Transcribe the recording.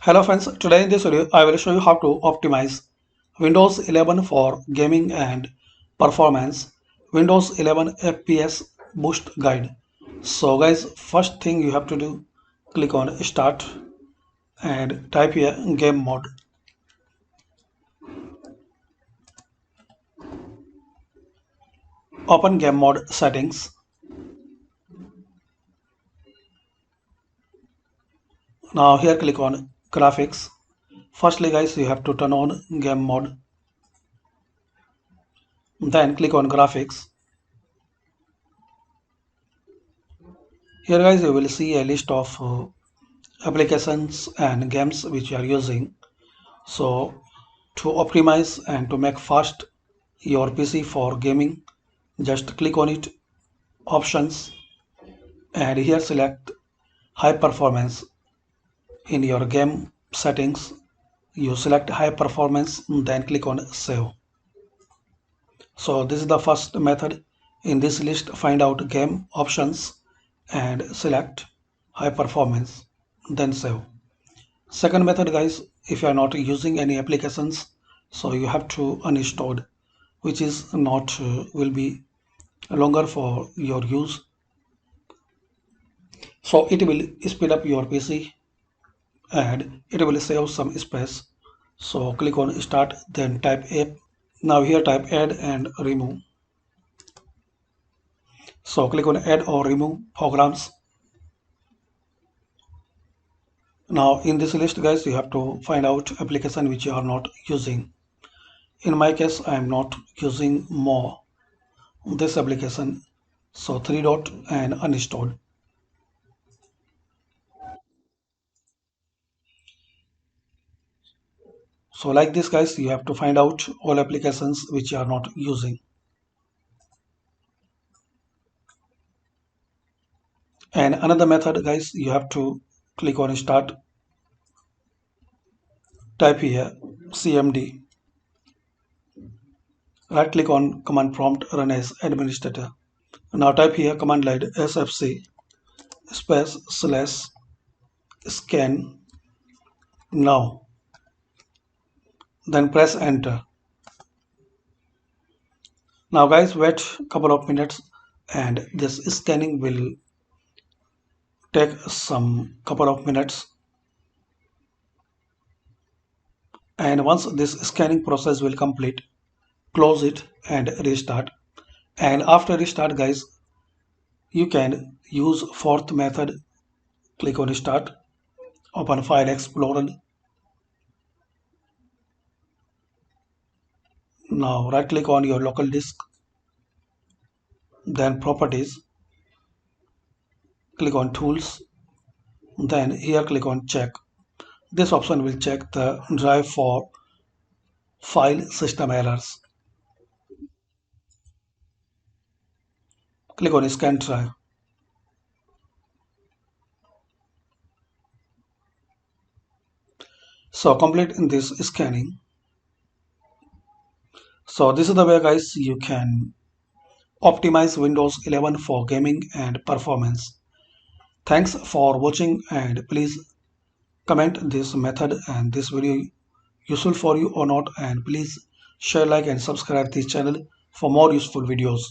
Hello friends, today in this video I will show you how to optimize Windows 11 for gaming and performance. Windows 11 FPS boost guide. So guys, first thing you have to do, click on start and type here game mode. Open game mode settings. Now here click on graphics. Firstly guys, you have to turn on game mode. Then click on graphics. Here guys, you will see a list of applications and games which you are using. So to optimize and to make fast your PC for gaming, just click on it, options, and here select high performance. In your game settings, you select high performance, then click on save. So this is the first method. In this list, find out game options and select high performance, then save. Second method guys, if you are not using any applications, so you have to uninstall, which is not will be longer for your use, so it will speed up your PC and it will save some space. So click on start, then type app. Now here type add and remove. So click on add or remove programs. Now in this list guys, you have to find out application which you are not using. In my case, I am not using more this application, so three dot and uninstall. So like this guys, you have to find out all applications which you are not using. And another method guys, you have to click on start, type here cmd, right click on command prompt, run as administrator. Now type here command line sfc space slash scan now, then press enter. Now guys, wait a couple of minutes and this scanning will take some couple of minutes, and once this scanning process will complete, close it and restart. And after restart guys, you can use fourth method. Click on start, open file explorer. Now right click on your local disk, then properties, click on tools, then here click on check. This option will check the drive for file system errors. Click on scan drive. So complete in this scanning. So this is the way guys you can optimize Windows 11 for gaming and performance. Thanks for watching, and please comment this method and this video useful for you or not, and please share, like and subscribe this channel for more useful videos.